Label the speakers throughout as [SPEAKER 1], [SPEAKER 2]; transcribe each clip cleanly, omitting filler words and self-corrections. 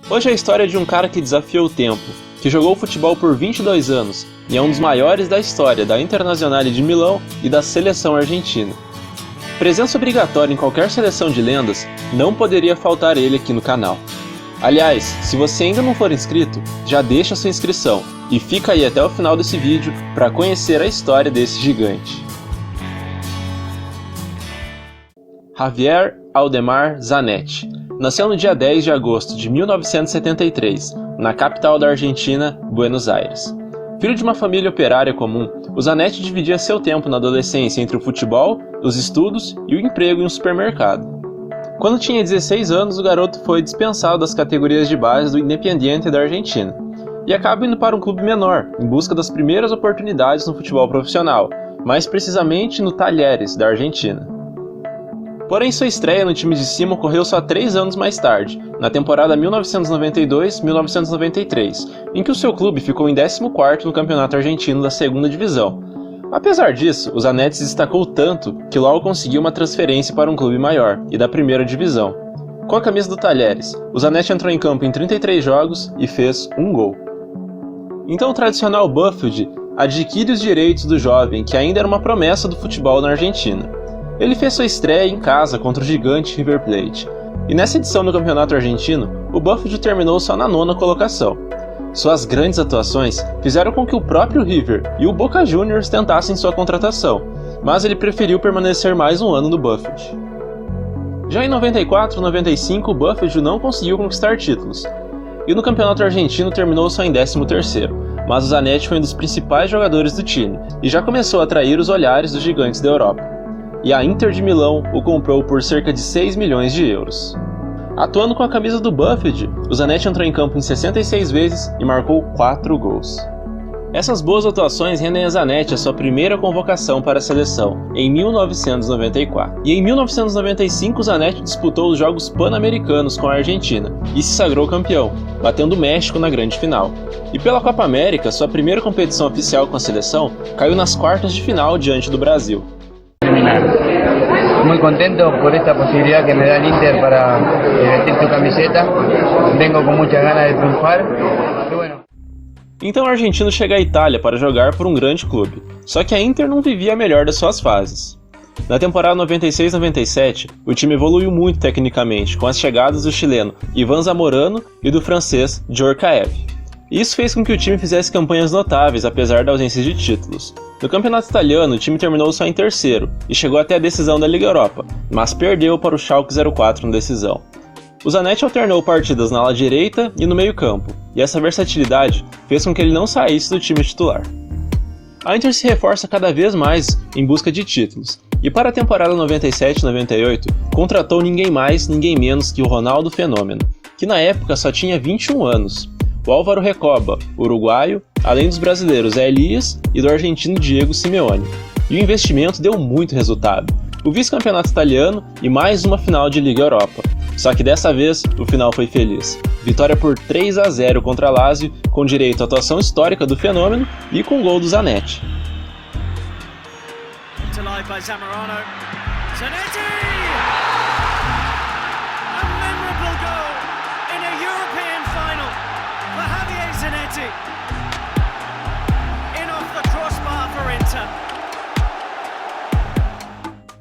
[SPEAKER 1] Hoje é a história de um cara que desafiou o tempo, que jogou futebol por 22 anos e é um dos maiores da história da Internazionale de Milão e da seleção argentina. Presença obrigatória em qualquer seleção de lendas, não poderia faltar ele aqui no canal. Aliás, se você ainda não for inscrito, já deixa sua inscrição e fica aí até o final desse vídeo para conhecer a história desse gigante. Javier Aldemar Zanetti nasceu no dia 10 de agosto de 1973, na capital da Argentina, Buenos Aires. Filho de uma família operária comum, o Zanetti dividia seu tempo na adolescência entre o futebol, os estudos e o emprego em um supermercado. Quando tinha 16 anos, o garoto foi dispensado das categorias de base do Independiente da Argentina e acaba indo para um clube menor, em busca das primeiras oportunidades no futebol profissional, mais precisamente no Talleres, da Argentina. Porém, sua estreia no time de cima ocorreu só 3 anos mais tarde, na temporada 1992-1993, em que o seu clube ficou em 14º no campeonato argentino da segunda divisão. Apesar disso, o Zanetti se destacou tanto que logo conseguiu uma transferência para um clube maior, e da primeira divisão. Com a camisa do Talleres, o Zanetti entrou em campo em 33 jogos e fez 1 gol. Então o tradicional Banfield adquire os direitos do jovem que ainda era uma promessa do futebol na Argentina. Ele fez sua estreia em casa contra o gigante River Plate, e nessa edição do campeonato argentino, o Banfield terminou só na 9ª colocação. Suas grandes atuações fizeram com que o próprio River e o Boca Juniors tentassem sua contratação, mas ele preferiu permanecer mais um ano no Banfield. Já em 94-95, o Banfield não conseguiu conquistar títulos, e no campeonato argentino terminou só em 13º, mas o Zanetti foi um dos principais jogadores do time, e já começou a atrair os olhares dos gigantes da Europa. E a Inter de Milão o comprou por cerca de 6 milhões de euros. Atuando com a camisa do Banfield, o Zanetti entrou em campo em 66 vezes e marcou 4 gols. Essas boas atuações rendem a Zanetti a sua primeira convocação para a seleção, em 1994. E em 1995 o Zanetti disputou os Jogos Pan-Americanos com a Argentina e se sagrou campeão, batendo o México na grande final. E pela Copa América, sua primeira competição oficial com a seleção, caiu nas quartas de final diante do Brasil.
[SPEAKER 2] Muy contento por esta posibilidad que me da el Inter para vestir su camiseta. Vengo con muchas ganas de triunfar. Y bueno.
[SPEAKER 1] Então o argentino chega à Itália para jogar por um grande clube, só que a Inter não vivia a melhor das suas fases. Na temporada 96-97, o time evoluiu muito tecnicamente, com as chegadas do chileno Ivan Zamorano e do francês Djorkaeff. Isso fez com que o time fizesse campanhas notáveis, apesar da ausência de títulos. No campeonato italiano, o time terminou só em 3º e chegou até a decisão da Liga Europa, mas perdeu para o Schalke 04 na decisão. O Zanetti alternou partidas na ala direita e no meio-campo, e essa versatilidade fez com que ele não saísse do time titular. A Inter se reforça cada vez mais em busca de títulos, e para a temporada 97-98 contratou ninguém mais, ninguém menos que o Ronaldo Fenômeno, que na época só tinha 21 anos. O Álvaro Recoba, uruguaio, além dos brasileiros Zé Elias e do argentino Diego Simeone. E o investimento deu muito resultado. O vice-campeonato italiano e mais uma final de Liga Europa. Só que dessa vez, o final foi feliz. Vitória por 3-0 contra a Lazio, com direito à atuação histórica do Fenômeno e com gol do Zanetti.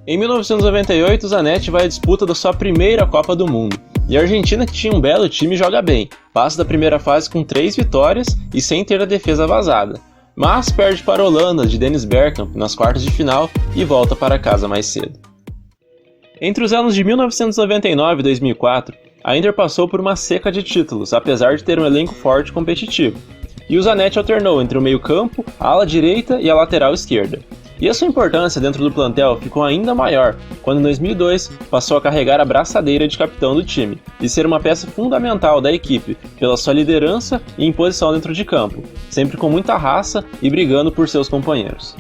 [SPEAKER 1] Em 1998, o Zanetti vai à disputa da sua primeira Copa do Mundo, e a Argentina, que tinha um belo time, joga bem, passa da primeira fase com 3 vitórias e sem ter a defesa vazada, mas perde para a Holanda de Dennis Bergkamp nas quartas de final e volta para casa mais cedo. Entre os anos de 1999 e 2004, a Inter passou por uma seca de títulos, apesar de ter um elenco forte e competitivo, e o Zanetti alternou entre o meio-campo, a ala direita e a lateral esquerda. E a sua importância dentro do plantel ficou ainda maior quando em 2002 passou a carregar a braçadeira de capitão do time e ser uma peça fundamental da equipe pela sua liderança e imposição dentro de campo, sempre com muita raça e brigando por seus companheiros.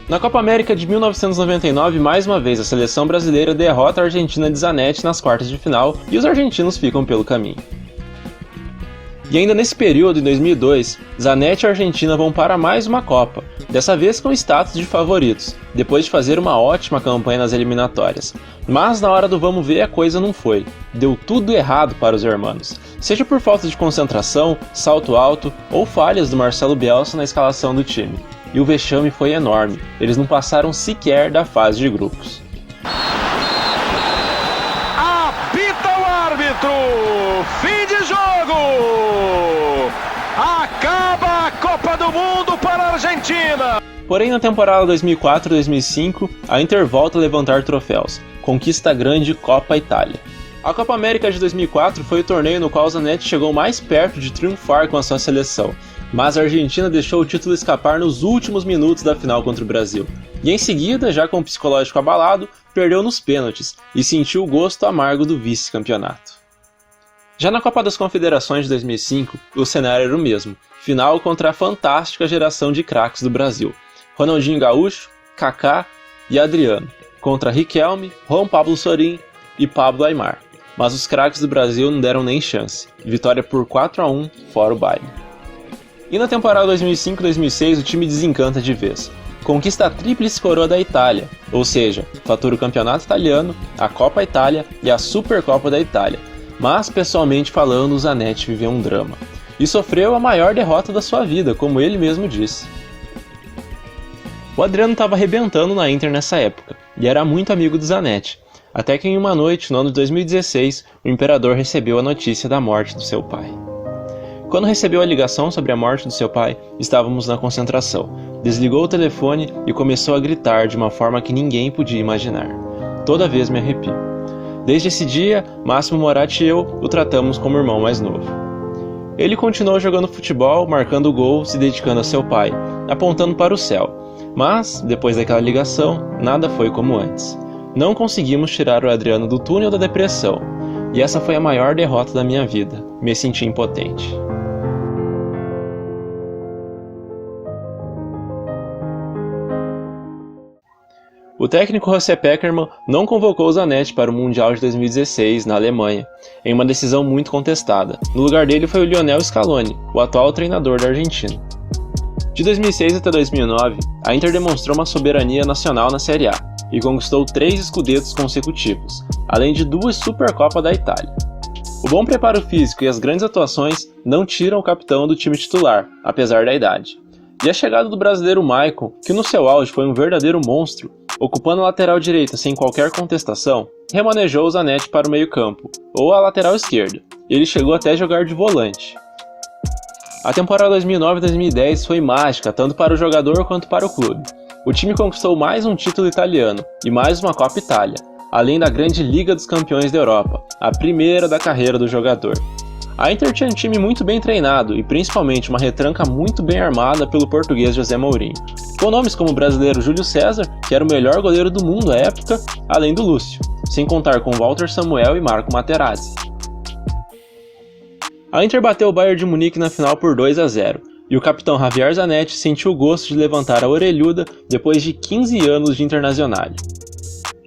[SPEAKER 1] Na Copa América de 1999, mais uma vez a seleção brasileira derrota a Argentina de Zanetti nas quartas de final e os argentinos ficam pelo caminho. E ainda nesse período, em 2002, Zanetti e a Argentina vão para mais uma Copa, dessa vez com status de favoritos, depois de fazer uma ótima campanha nas eliminatórias. Mas na hora do vamos ver a coisa não foi, deu tudo errado para os hermanos, seja por falta de concentração, salto alto ou falhas do Marcelo Bielsa na escalação do time. E o vexame foi enorme, eles não passaram sequer da fase de grupos.
[SPEAKER 3] Apita o árbitro! Fim de jogo! Acaba a Copa do Mundo para a Argentina!
[SPEAKER 1] Porém, na temporada 2004-2005, a Inter volta a levantar troféus, conquista a grande Copa Itália. A Copa América de 2004 foi o torneio no qual o Zanetti chegou mais perto de triunfar com a sua seleção, mas a Argentina deixou o título escapar nos últimos minutos da final contra o Brasil. E em seguida, já com o psicológico abalado, perdeu nos pênaltis e sentiu o gosto amargo do vice-campeonato. Já na Copa das Confederações de 2005, o cenário era o mesmo, final contra a fantástica geração de craques do Brasil, Ronaldinho Gaúcho, Kaká e Adriano, contra Riquelme, Juan Pablo Sorin e Pablo Aimar. Mas os craques do Brasil não deram nem chance, vitória por 4-1 fora o baile. E na temporada 2005-2006 o time desencanta de vez. Conquista a tríplice coroa da Itália, ou seja, fatura o Campeonato Italiano, a Copa Itália e a Supercopa da Itália. Mas, pessoalmente falando, o Zanetti viveu um drama. E sofreu a maior derrota da sua vida, como ele mesmo disse. O Adriano estava arrebentando na Inter nessa época, e era muito amigo do Zanetti. Até que em uma noite, no ano de 2016, o imperador recebeu a notícia da morte do seu pai. Quando recebeu a ligação sobre a morte do seu pai, estávamos na concentração. Desligou o telefone e começou a gritar de uma forma que ninguém podia imaginar. Toda vez me arrepio. Desde esse dia, Máximo Moratti e eu o tratamos como irmão mais novo. Ele continuou jogando futebol, marcando gol, se dedicando a seu pai, apontando para o céu. Mas, depois daquela ligação, nada foi como antes. Não conseguimos tirar o Adriano do túnel da depressão. E essa foi a maior derrota da minha vida. Me senti impotente. O técnico José Pekerman não convocou o Zanetti para o Mundial de 2016, na Alemanha, em uma decisão muito contestada. No lugar dele foi o Lionel Scaloni, o atual treinador da Argentina. De 2006 até 2009, a Inter demonstrou uma soberania nacional na Série A e conquistou 3 escudetos consecutivos, além de 2 Supercopas da Itália. O bom preparo físico e as grandes atuações não tiram o capitão do time titular, apesar da idade. E a chegada do brasileiro Maicon, que no seu auge foi um verdadeiro monstro, ocupando a lateral direita sem qualquer contestação, remanejou o Zanetti para o meio-campo, ou a lateral esquerda. Ele chegou até a jogar de volante. A temporada 2009-2010 foi mágica tanto para o jogador quanto para o clube. O time conquistou mais um título italiano e mais uma Copa Itália, além da grande Liga dos Campeões da Europa, a primeira da carreira do jogador. A Inter tinha um time muito bem treinado e principalmente uma retranca muito bem armada pelo português José Mourinho, com nomes como o brasileiro Júlio César, que era o melhor goleiro do mundo à época, além do Lúcio, sem contar com Walter Samuel e Marco Materazzi. A Inter bateu o Bayern de Munique na final por 2-0, e o capitão Javier Zanetti sentiu o gosto de levantar a orelhuda depois de 15 anos de Internazionale.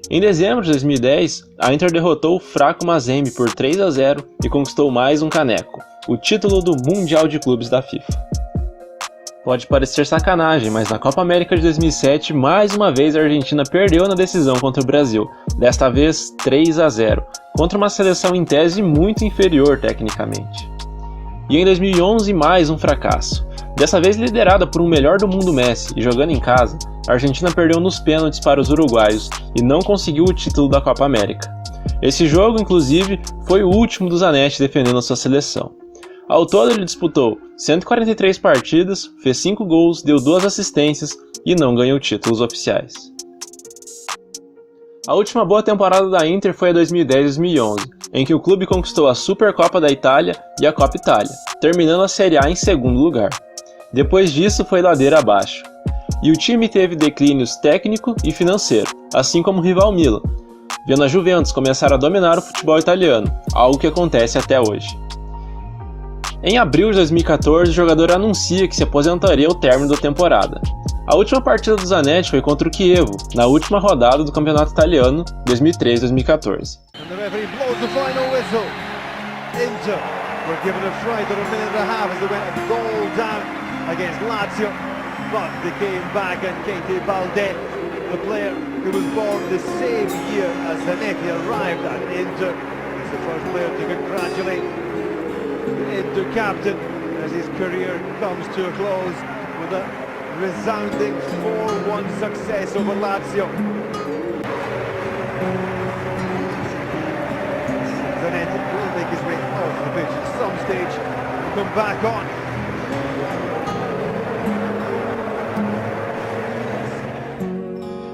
[SPEAKER 1] Em dezembro de 2010, a Inter derrotou o fraco Mazembe por 3-0 e conquistou mais um caneco, o título do Mundial de Clubes da FIFA. Pode parecer sacanagem, mas na Copa América de 2007, mais uma vez a Argentina perdeu na decisão contra o Brasil, desta vez 3-0, contra uma seleção em tese muito inferior tecnicamente. E em 2011, mais um fracasso. Dessa vez liderada por um melhor do mundo Messi e jogando em casa, a Argentina perdeu nos pênaltis para os uruguaios e não conseguiu o título da Copa América. Esse jogo, inclusive, foi o último do Zanetti defendendo a sua seleção. Ao todo ele disputou 143 partidas, fez 5 gols, deu 2 assistências e não ganhou títulos oficiais. A última boa temporada da Inter foi a 2010-2011, em que o clube conquistou a Supercopa da Itália e a Copa Itália, terminando a Série A em segundo lugar. Depois disso foi ladeira abaixo. E o time teve declínios técnico e financeiro, assim como o rival Milan, vendo a Juventus começar a dominar o futebol italiano, algo que acontece até hoje. Em abril de 2014, o jogador anuncia que se aposentaria ao término da temporada. A última partida do Zanetti foi contra o Chievo, na última rodada do Campeonato Italiano 2013-2014.
[SPEAKER 4] were given a fright or a minute and a half as they went a goal down against Lazio, but they came back, and Keita Balde, the player who was born the same year as Zanetti, arrived at Inter. He's the first player to congratulate the Inter captain as his career comes to a close with a resounding 4-1 success over Lazio. Zanetti will make his way off the pitch at some stage and come back on.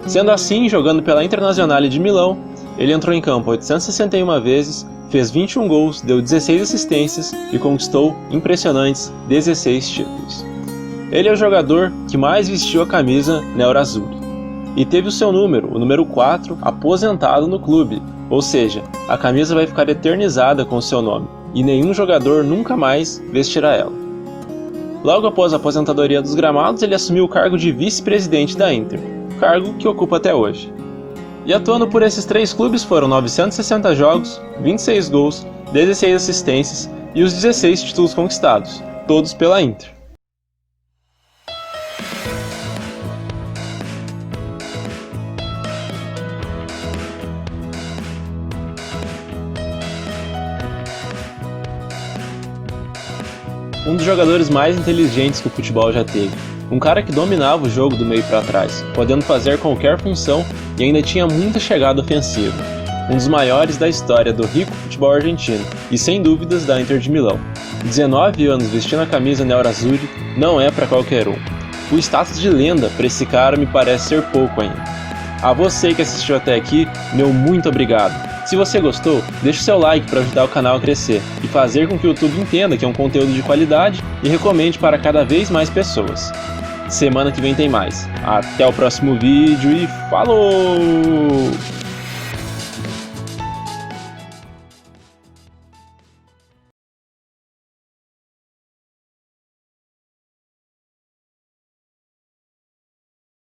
[SPEAKER 1] Sendo assim, jogando pela Internazionale de Milão, ele entrou em campo 861 vezes, fez 21 gols, deu 16 assistências e conquistou impressionantes 16 títulos. Ele é o jogador que mais vestiu a camisa nerazzurri e teve o seu número, o número 4, aposentado no clube, ou seja, a camisa vai ficar eternizada com o seu nome e nenhum jogador nunca mais vestirá ela. Logo após a aposentadoria dos gramados, ele assumiu o cargo de vice-presidente da Inter, cargo que ocupa até hoje. E atuando por esses 3 clubes foram 960 jogos, 26 gols, 16 assistências e os 16 títulos conquistados, todos pela Inter. Um dos jogadores mais inteligentes que o futebol já teve. Um cara que dominava o jogo do meio para trás, podendo fazer qualquer função e ainda tinha muita chegada ofensiva. Um dos maiores da história do rico futebol argentino e sem dúvidas da Inter de Milão. 19 anos vestindo a camisa nerazzurri não é para qualquer um. O status de lenda para esse cara me parece ser pouco ainda. A você que assistiu até aqui, meu muito obrigado. Se você gostou, deixe seu like para ajudar o canal a crescer e fazer com que o YouTube entenda que é um conteúdo de qualidade e recomende para cada vez mais pessoas. Semana que vem tem mais. Até o próximo vídeo e falou!